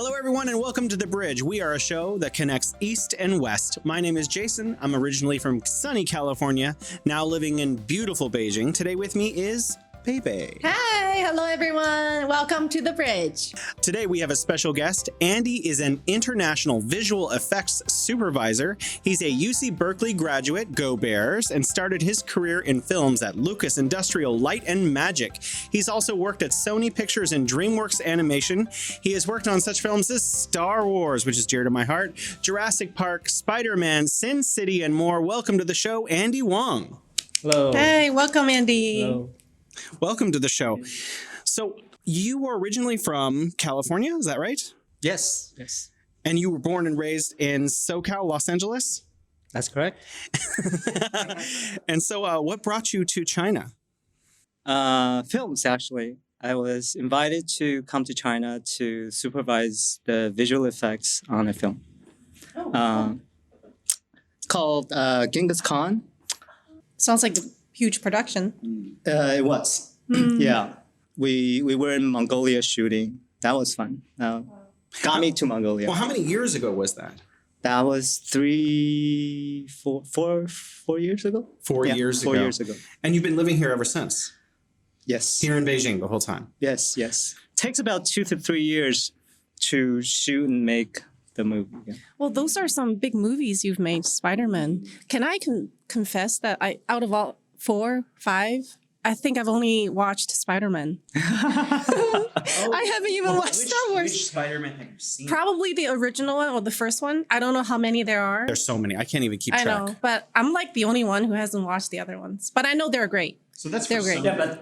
Hello, everyone, and welcome to The Bridge. We are a show that connects East and West. My name is Jason. I'm originally from sunny California, now living in beautiful Beijing. Today with me is Pepe. Hi, hello everyone. Welcome to The Bridge. Today we have a special guest. Andy is an international visual effects supervisor. He's a UC Berkeley graduate, go Bears, and started his career in films at Lucas Industrial Light and Magic. He's also worked at Sony Pictures and DreamWorks Animation. He has worked on such films as Star Wars, which is dear to my heart, Jurassic Park, Spiderman, Sin City, and more. Welcome to the show, Andy Wang. Hello. Hey, welcome, Andy. Hello. Welcome to the show. So you were originally from California, is that right? Yes. Yes. And you were born and raised in SoCal, Los Angeles? That's correct. And so what brought you to China? Films, actually. I was invited to come to China to supervise the visual effects on a film. It's called Genghis Khan. Sounds like a huge production. It was. Yeah. We were in Mongolia shooting. That was fun. Got me to Mongolia. Well, how many years ago was that? That was 4 years ago. 4 years ago. 4 years ago. And you've been living here ever since? Yes. Here in Beijing the whole time? Yes, yes. Takes about 2 to 3 years to shoot and make the movie. Yeah. Well, those are some big movies you've made, Spider-Man. Can I confess that out of all 4, 5, I think I've only watched Spider-Man. I haven't even watched Star Wars. Which Spider-Man have you seen? Probably the original one or the first one. I don't know how many there are. There's so many. I can't even keep track. I know, but I'm like the only one who hasn't watched the other ones. But I know they're great. So that's They're great. Yeah,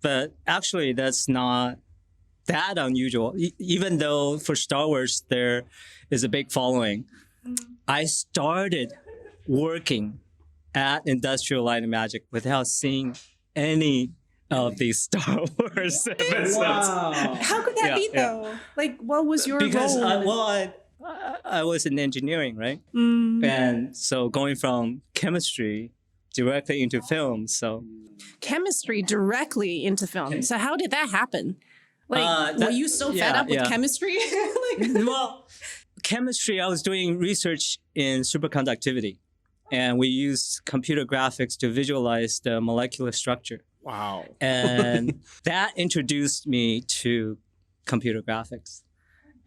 but actually that's not that unusual. Even though for Star Wars there is a big following, I started working at Industrial Light and Magic without seeing any of these Star Wars episodes. Wow. How could that be though? Like, what was your Because role? I was in engineering, right? And so going from chemistry directly into film, so Chemistry directly into film. So how did that happen? Like, were you so fed up with chemistry? Well, chemistry, I was doing research in superconductivity. And we used computer graphics to visualize the molecular structure. Wow. And that introduced me to computer graphics.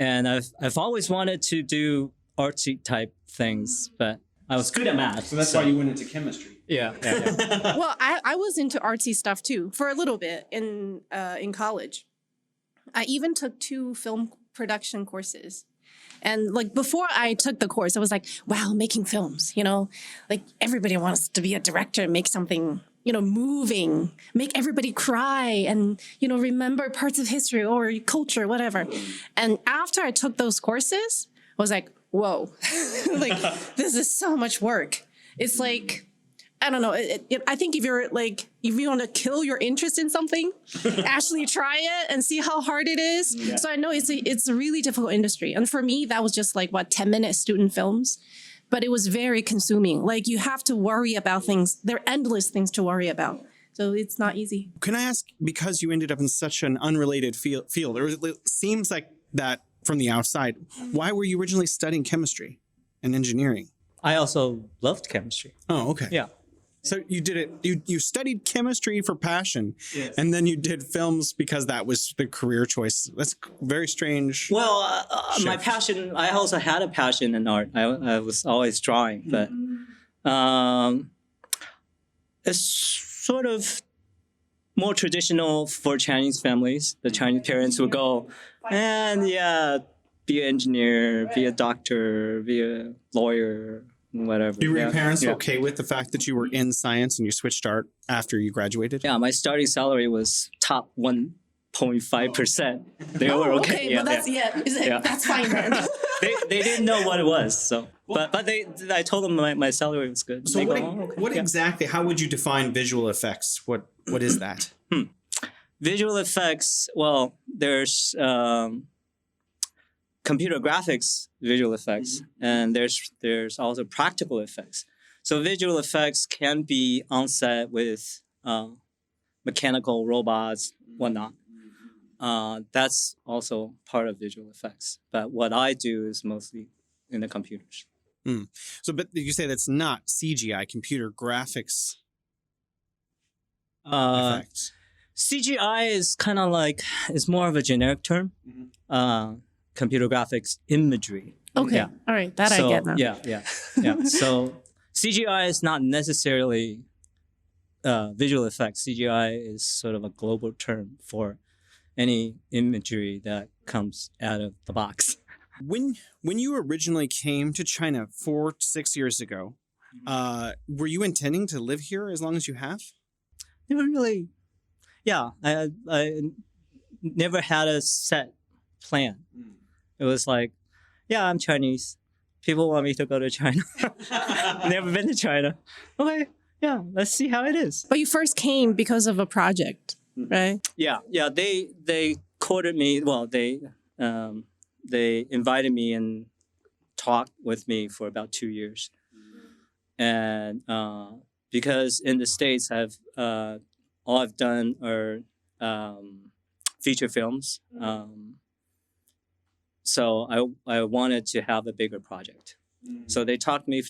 And I've always wanted to do artsy type things, but I was good at math. So that's why you went into chemistry. Yeah. Well, I was into artsy stuff too for a little bit in college. I even took 2 film production courses. And like before I took the course, I was like, wow, making films, like everybody wants to be a director and make something, moving, make everybody cry and, remember parts of history or culture, whatever. And after I took those courses, I was like, whoa, like this is so much work. It's like, I don't know. I think if you want to kill your interest in something, actually try it and see how hard it is. Yeah. So I know it's a really difficult industry. And for me, that was just like 10-minute student films, but it was very consuming. Like you have to worry about things. There are endless things to worry about. So it's not easy. Can I ask, because you ended up in such an unrelated field, or it seems like that from the outside, why were you originally studying chemistry and engineering? I also loved chemistry. Oh, okay. Yeah. So you did it. You studied chemistry for passion, yes. And then you did films because that was the career choice. That's very strange. Well, my passion. I also had a passion in art. I was always drawing, but it's sort of more traditional for Chinese families. The Chinese parents would go, and be an engineer, be a doctor, be a lawyer. Whatever. Were your parents okay with the fact that you were in science and you switched art after you graduated? Yeah, my starting salary was top 1.5%. They were okay. Well, that's fine then. they didn't know what it was, so but I told them my salary was good. So what exactly? How would you define visual effects? What is that? Visual effects. Well, there's computer graphics visual effects, and there's also practical effects. So visual effects can be on set with mechanical robots, whatnot. That's also part of visual effects. But what I do is mostly in the computers. So, but you say that's not CGI, computer graphics effects. CGI is kind of like, it's more of a generic term. Computer graphics imagery. Okay. Yeah. All right. That I So, get now. Yeah. So CGI is not necessarily visual effects. CGI is sort of a global term for any imagery that comes out of the box. When you originally came to China 6 years ago, were you intending to live here as long as you have? Never really. Yeah, I never had a set plan. It was like, yeah, I'm Chinese. People want me to go to China. Never been to China. Okay, yeah, let's see how it is. But you first came because of a project, right? Yeah. They courted me. Well, they invited me and talked with me for about 2 years, and because in the States, all I've done are feature films. So I wanted to have a bigger project. So they talked to me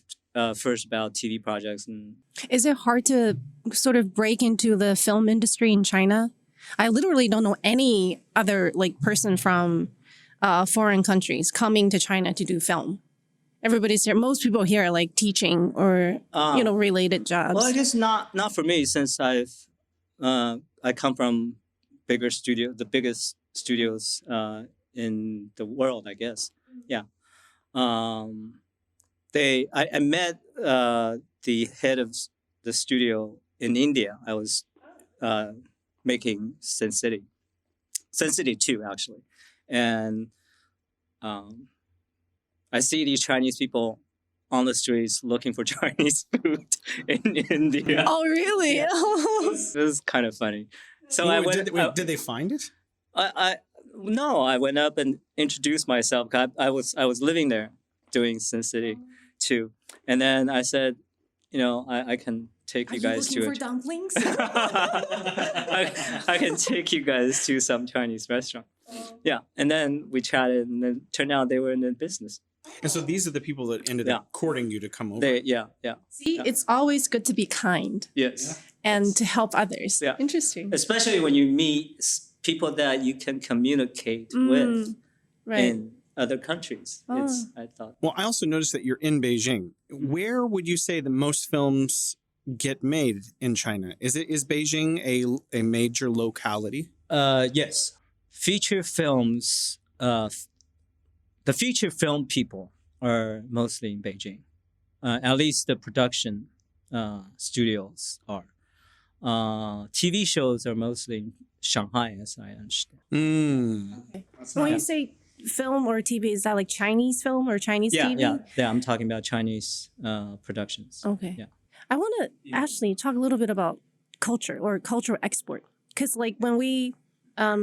first about TV projects. And Is it hard to sort of break into the film industry in China? I literally don't know any other like person from foreign countries coming to China to do film. Everybody's here. Most people here are like teaching or related jobs. well, I guess not for me, since I come from the biggest studios in the world, I guess. Yeah. I met the head of the studio in India. I was making Sin City 2, actually, and I see these Chinese people on the streets looking for Chinese food in India. Oh, really? Yeah. This is kind of funny. So I went. Did they find it? No, I went up and introduced myself. I was living there doing Sin City 2, and then I said, I can take you guys to for dumplings? I can take you guys to some Chinese restaurant. Yeah, and then we chatted, and then turned out they were in the business. And so these are the people that ended up courting you to come over. See, it's always good to be kind. Yes. And to help others. Yeah. Interesting. Especially when you meet people that you can communicate with in other countries. I thought. Well, I also noticed that you're in Beijing. Where would you say the most films get made in China? Is Beijing a major locality? Yes. Feature films, the feature film people are mostly in Beijing. At least the production studios are. TV shows are mostly in Shanghai, as I understand. Okay. So when you say film or TV, is that like Chinese film or Chinese TV? Yeah. I'm talking about Chinese productions. Okay. Yeah. I want to actually talk a little bit about culture or cultural export, because like when we are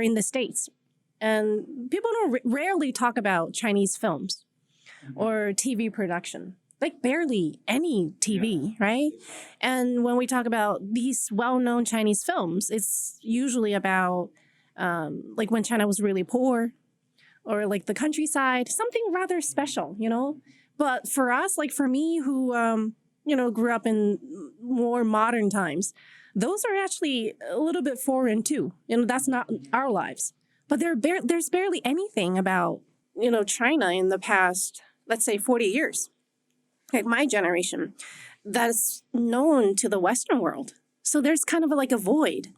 in the States, and people don't rarely talk about Chinese films or TV production. Like barely any TV, right? And when we talk about these well-known Chinese films, it's usually about like when China was really poor, or like the countryside, something rather special, But for us, like for me, who grew up in more modern times, those are actually a little bit foreign too. That's not our lives. But there's barely anything about China in the past, let's say 40 years. Like my generation, that's known to the Western world. So there's kind of like a void.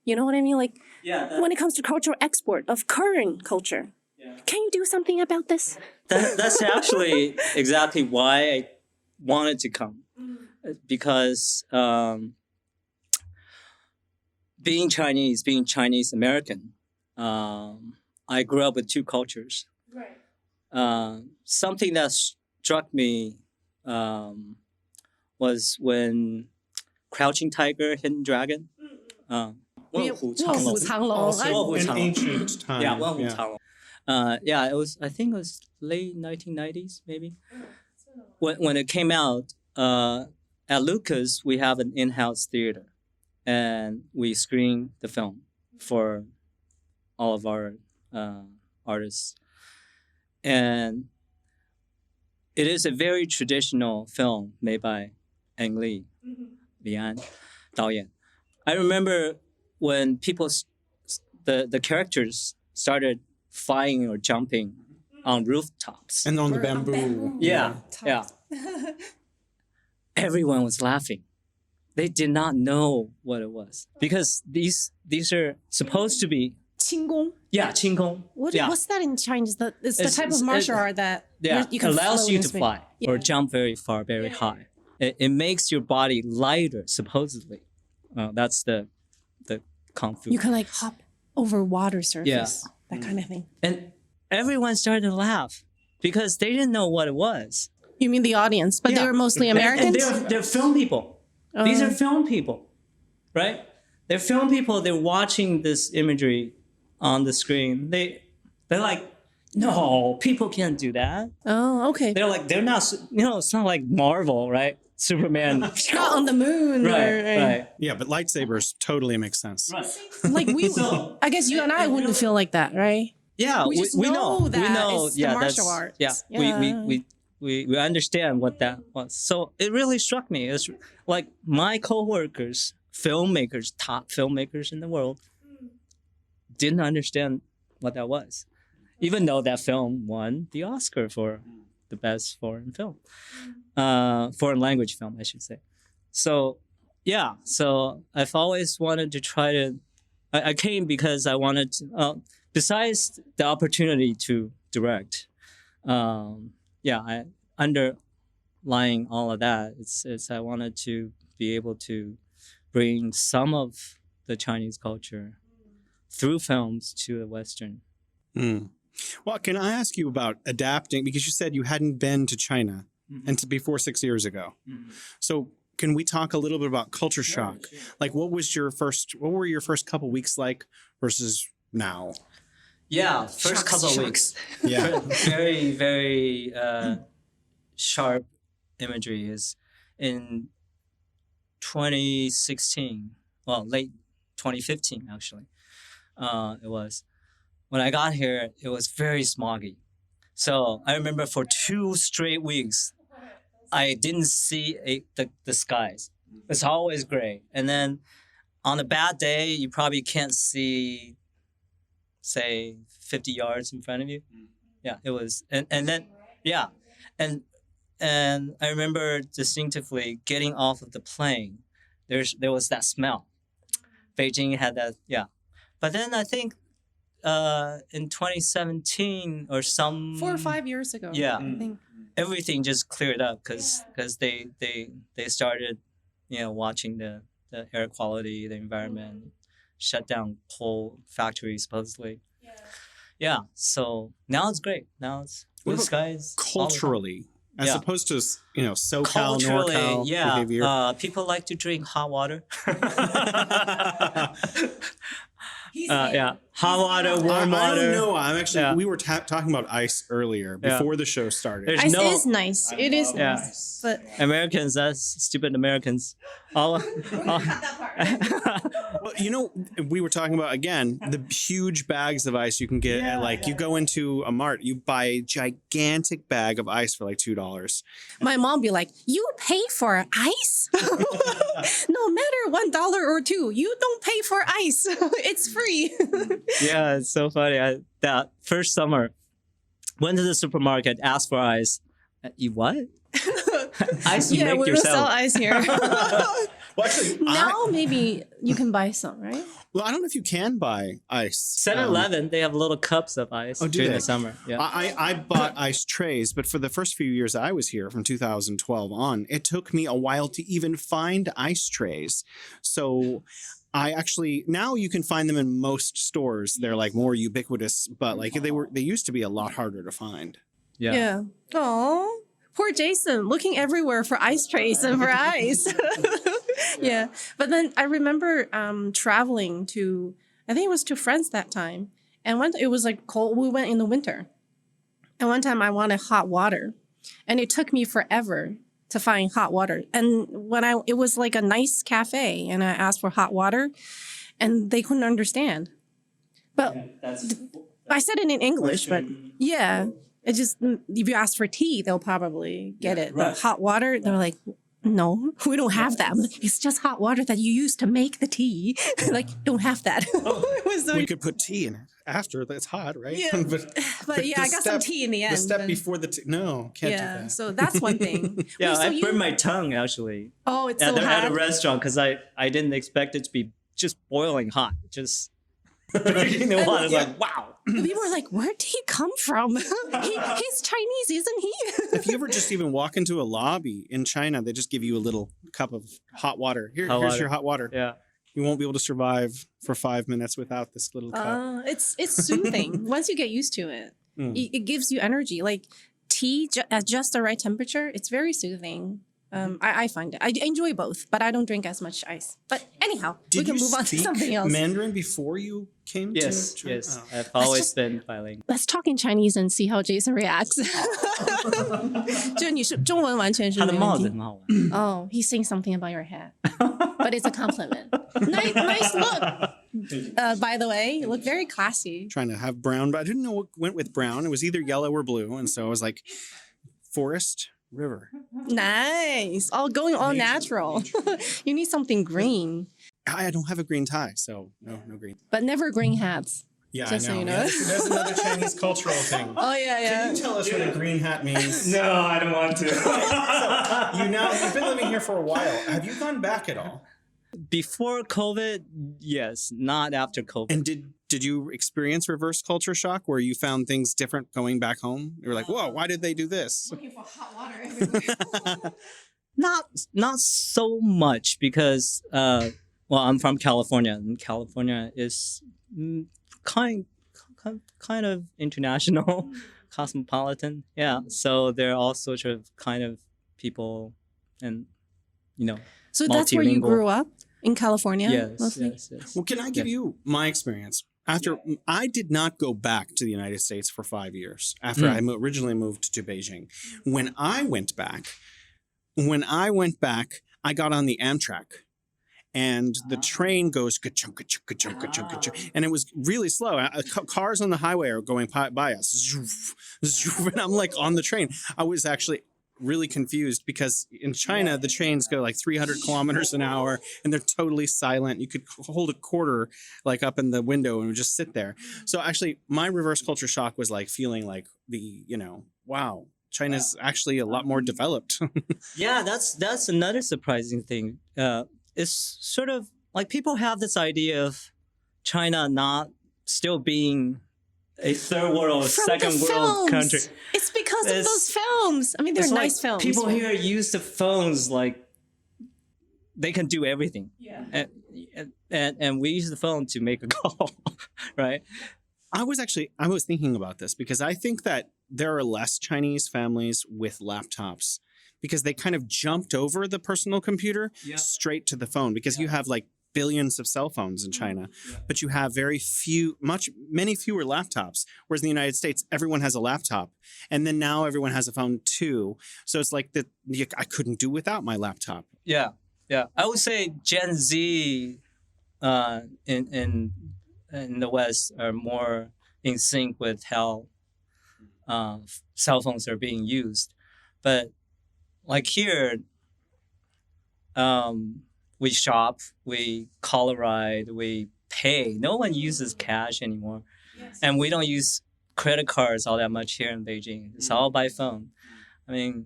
You know what I mean? Like when it comes to cultural export of current culture, can you do something about this? That's actually exactly why I wanted to come. Because being Chinese American, I grew up with two cultures. Right. Something that struck me was when Crouching Tiger, Hidden Dragon. 卧虎藏龙. 卧虎藏龙. In ancient time. Yeah, 卧虎藏龙. I think it was late 1990s, maybe. When it came out, at Lucas, we have an in-house theater, and we screened the film. for all of our artists. And it is a very traditional film made by Ang Lee, Lian, 导演. I remember when the characters started flying or jumping on rooftops. And on the bamboo. Yeah. Everyone was laughing. They did not know what it was because these are supposed to be 轻功. yeah, 轻功. What's that in Chinese? It's the type of martial art that you can allows float you in to space. fly or jump very far, very high. It makes your body lighter, supposedly. That's the kung fu. You can like hop over water surface, that kind of thing. And everyone started to laugh because they didn't know what it was. You mean the audience, but they were mostly Americans? And they're film people. These are film people, right? They're film people. They're watching this imagery on the screen. They're like, no, people can't do that. Oh, okay. They're not, it's not like Marvel, right? Superman. Not on the moon. Right. Yeah, but lightsabers totally makes sense. Right. Like I guess you and I wouldn't feel like that, right? Yeah, We just know that it's the martial arts. Yeah, Yeah. we understand what that was. So it really struck me. It's like my coworkers, filmmakers, top filmmakers in the world, didn't understand what that was, even though that film won the Oscar for the best foreign film, foreign language film, I should say. So yeah, so I've always wanted to try to. I came because I wanted to. Besides the opportunity to direct, underlying all of that, it's I wanted to be able to bring some of the Chinese culture through films to the Western. Well, can I ask you about adapting? Because you said you hadn't been to China before 6 years ago. So can we talk a little bit about culture shock? Sure. Like, what were your first couple weeks like versus now? Yeah, first couple of weeks. Yeah. Very, very sharp imagery is in 2016. Well, late 2015, actually. It was. When I got here, it was very smoggy. So I remember for 2 straight weeks, I didn't see the skies. It's always gray. And then on a bad day, you probably can't see, say, 50 yards in front of you. Yeah, it was. And then, yeah. And I remember distinctively getting off of the plane. There was that smell. Beijing had that, yeah. But then I think in 2017 or 4 or 5 years ago. Yeah. I think. Everything just cleared up because they started, watching the air quality, the environment, shut down whole factories supposedly. Yeah. So now it's great. Now it's blue skies. Culturally, as opposed to SoCal, Culturally, NorCal behavior. People like to drink hot water. Hot water, warm water. I don't know. I'm actually. We were talking about ice earlier before the show started. There's Ice is nice. It is nice. But Americans, that's stupid Americans. Well, we were talking about again the huge bags of ice you can get at you go into a mart, you buy a gigantic bag of ice for like $2. my mom be like, "You pay for ice? No matter $1 or $2, you don't pay for ice. It's free." Yeah, it's so funny. That first summer, went to the supermarket, asked for ice. You what? Ice you make we yourself. don't sell ice here. Well, actually, Now maybe you can buy some, right? well, I don't know if you can buy ice. 7-Eleven, they have little cups of ice during the summer. Yeah. I bought ice trays, but for the first few years I was here, from 2012 on, it took me a while to even find ice trays. So I actually, now you can find them in most stores. They're like more ubiquitous, but they used to be a lot harder to find. Yeah. Oh, poor Jason, looking everywhere for ice trays and for ice. Yeah. But then I remember traveling to, I think it was to France that time. And it was like cold. We went in the winter. And one time I wanted hot water. And it took me forever to find hot water. And it was like a nice cafe and I asked for hot water. and they couldn't understand. But That's I said it in English, but yeah, it just, if you ask for tea, they'll probably get it. But hot water, they're like, no, we don't have that. It's just hot water that you use to make the tea. Like, don't have that. It was so- We could put tea in it after that's hot, right? Yeah. But yeah, the I got some tea in the end. The step but- before the tea. No, can't do yeah, that. so that's one thing. yeah. Wait, so I burned my tongue actually Oh, it's at, so at a hot. restaurant because I didn't expect it to be just boiling hot. Just drinking the water. It's like wow. People were like, where'd he come from? He's Chinese, isn't he? If you ever just even walk into a lobby in China, they just give you a little cup of hot water. Here's water. your hot water. Yeah. You won't be able to survive for 5 minutes without this little cup. It's soothing. Once you get used to it, it gives you energy. Like tea at just the right temperature, it's very soothing. I find it. I enjoy both, but I don't drink as much ice. But anyhow, we can move on to something else. Mandarin before you came to China? Yes. Oh. I've always been filing. Let's talk in Chinese and see how Jason reacts. 就你是中文完全是他的没问题。帽子很好玩。 Oh, he's saying something about your hat, but it's a compliment. Nice look. By the way, you look very classy. Trying to have brown, but I didn't know what went with brown. It was either yellow or blue, and so I was like, forest, river. Nice. All going all natural. You need something green, I don't have a green tie, so no green. but never green hats. Yeah, Just I so know. you know. Yeah, that's another Chinese cultural thing. Oh yeah, Can you tell us what a green hat means? No, I don't want to. You've been living here for a while. Have you gone back at all? Before COVID, yes. Not after COVID. And did you experience reverse culture shock where you found things different going back home? You were like, whoa, why did they do this? Looking for hot water everywhere. Not so much because well, I'm from California, and California is kind of international, cosmopolitan. Yeah, so there are all sorts of kind of people, and So that's where you multilingual. grew up in California, Yes, mostly. yes. Well, can I give you my experience? I did not go back to the United States for 5 years after I originally moved to Beijing. When I went back, I got on the Amtrak. And the train goes ka-chunk, ka-chunk, ka-chunk, ka-chunk, ka-chunk, and it was really slow. Cars on the highway are going by us, zoof, zoof, and I'm like on the train. I was actually really confused because in China the trains go like 300 kilometers an hour, and they're totally silent. You could hold a quarter like up in the window and just sit there. So actually, my reverse culture shock was like feeling like wow. China's actually a lot more developed. Yeah, that's another surprising thing. It's sort of like people have this idea of China not still being a third world, From second the world films. country. It's because of It's- those films. I mean, they're It's nice like films. people here use the phones like they can do everything. Yeah. And we use the phone to make a call, right? I was thinking about this because I think that there are less Chinese families with laptops because they kind of jumped over the personal computer straight to the phone because you have like billions of cell phones in China, but you have many fewer laptops. Whereas in the United States, everyone has a laptop, and then now everyone has a phone too. So it's like I couldn't do without my laptop. Yeah. I would say Gen Z in the West are more in sync with how cell phones are being used, but like here, we shop, we call a ride, we pay. No one uses cash anymore, and we don't use credit cards all that much here in Beijing. It's all by phone. I mean,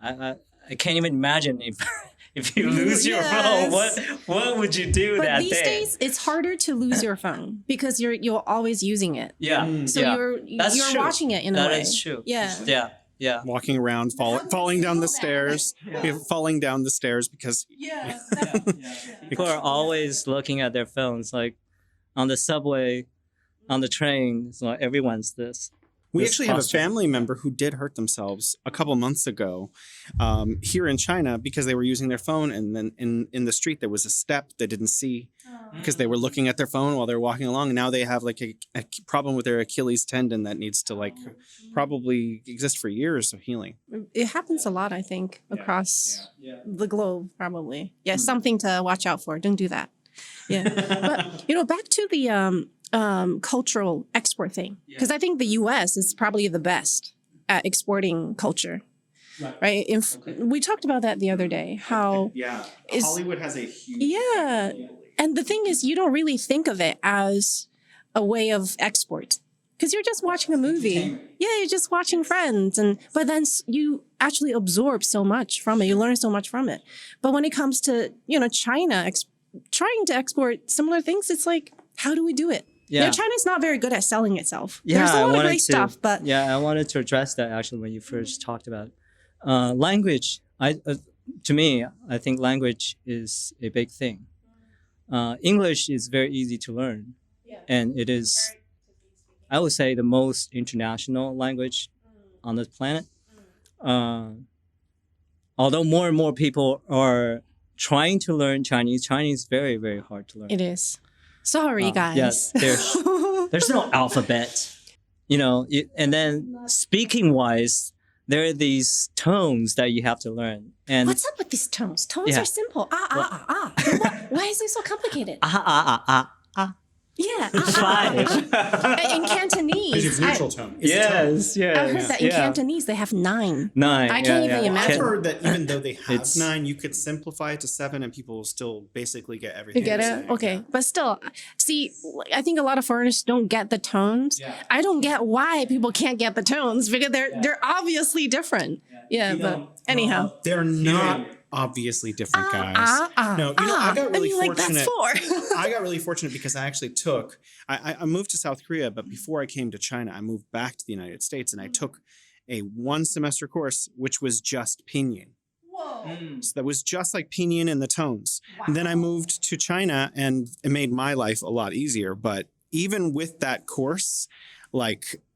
I can't even imagine if you lose your phone, what would you do But that these day? days, it's harder to lose your phone because you're always using it. Yeah, So That's you're true. watching it in a way. That is true. Yeah. Yeah. Walking around, falling down the stairs, falling down the stairs because Yeah. People are always looking at their phones, like on the subway, on the train. So everyone's this. we this actually have a posture. family member who did hurt themselves a couple months ago here in China because they were using their phone, and then in the street there was a step they didn't see because they were looking at their phone while they were walking along, and now they have like a problem with their Achilles tendon that needs to probably exist for years of healing. It happens a lot, I think, across the globe, probably. Yeah, something to watch out for. Don't do that. Yeah. But, back to the cultural export thing, because I think the US is probably the best at exporting culture. Right. We talked about that the other day, how Hollywood has a huge yeah. And the thing is, you don't really think of it as a way of export because you're just watching a movie. Yeah, you're just watching Friends. But then you actually absorb so much from it. You learn so much from it. But when it comes to, China trying to export similar things, it's like, how do we do it? Yeah. China's not very good at selling itself. Yeah, There's a lot of great stuff, but... Yeah, I wanted to address that actually when you first talked about language. To me, I think language is a big thing. English is very easy to learn, and it is, I would say, the most international language on this planet. Although more and more people are trying to learn Chinese, Chinese is very, very hard to learn. It is. Sorry, guys. Yes, there's no alphabet, and then speaking wise, there are these tones that you have to learn. And what's up with these tones? Tones are simple. Why is it so complicated? Yeah. Five. In Cantonese. It's neutral tone. Yes. I heard that in Cantonese they have 9. 9. I can't even imagine. I've heard that even though they have 9, you could simplify it to 7 and people will still basically get everything. You get it? Okay. But still, see, I think a lot of foreigners don't get the tones. Yeah. I don't get why people can't get the tones because they're obviously different. Yeah, but anyhow. They're not obviously different, guys. No, I got really fortunate. I got really fortunate because I actually took, I moved to South Korea, but before I came to China, I moved back to the United States and I took a 1-semester course, which was just pinyin. Whoa. So that was just like pinyin and the tones. Wow. And then I moved to China and it made my life a lot easier. But even with that course,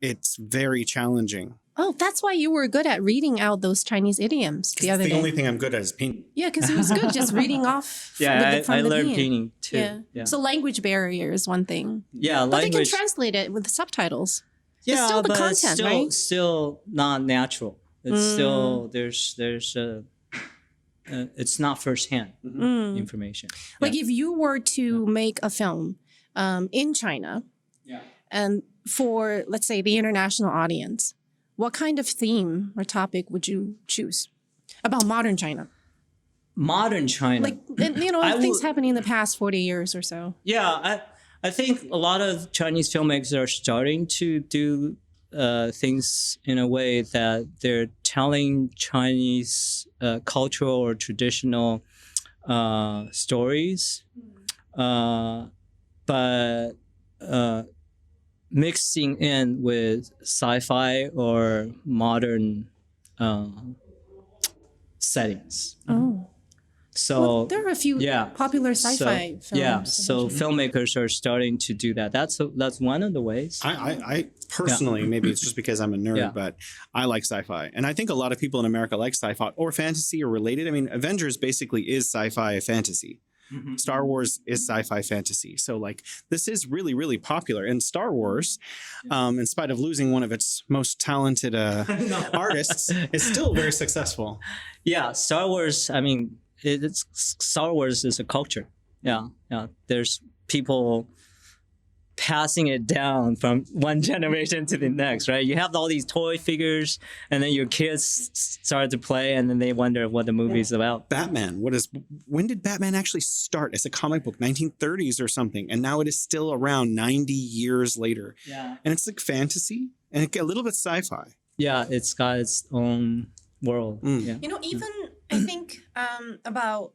it's very challenging. Oh, that's why you were good at reading out those Chinese idioms the other day. The only thing I'm good at is pinyin. Yeah, because it was good just reading off from I the learned pinyin too. Yeah. So language barrier is one thing. Yeah, but they can translate it with the subtitles. Yeah, it's still the but content, it's right? still not natural. It's still there's it's not firsthand information. Like if you were to make a film in China, and for let's say the international audience, what kind of theme or topic would you choose about modern China? Modern China, things happening in the past 40 years or so. Yeah, I think a lot of Chinese filmmakers are starting to do things in a way that they're telling Chinese cultural or traditional stories, but mixing in with sci-fi or modern settings. Oh. So there are a few popular sci-fi films. Yeah, so filmmakers are starting to do that. That's one of the ways. I personally, maybe it's just because I'm a nerd, but I like sci-fi. And I think a lot of people in America like sci-fi or fantasy or related. I mean, Avengers basically is sci-fi fantasy. Mm-hmm. Star Wars is sci-fi fantasy. So this is really, really popular. And Star Wars, in spite of losing one of its most talented artists, is still very successful. Yeah, Star Wars, I mean, Star Wars is a culture. Yeah. There's people passing it down from one generation to the next, right? You have all these toy figures, and then your kids start to play, and then they wonder what the movie is about. Batman. When did Batman actually start as a comic book? 1930s or something, and now it is still around 90 years later. Yeah, and it's like fantasy and a little bit sci-fi. Yeah, it's got its own world. Yeah. Even I think about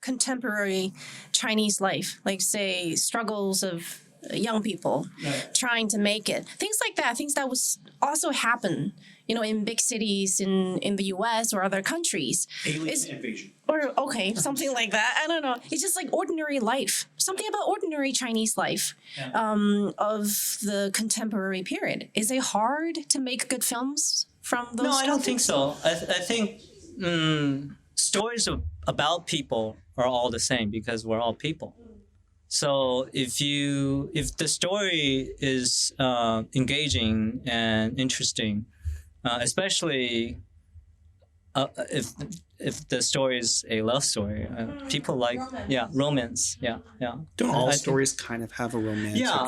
contemporary Chinese life, say struggles of young people trying to make it, things like that, things that was also happen, in big cities in the US or other countries. Alien invasion. Or something like that. I don't know. It's just like ordinary life. Something about ordinary Chinese life of the contemporary period. Is it hard to make good films from those? No, I don't think so. I think stories about people are all the same because we're all people. So if the story is engaging and interesting, especially if the story is a love story, people like romance. Yeah. Don't all I think- stories kind of have a romantic? Yeah,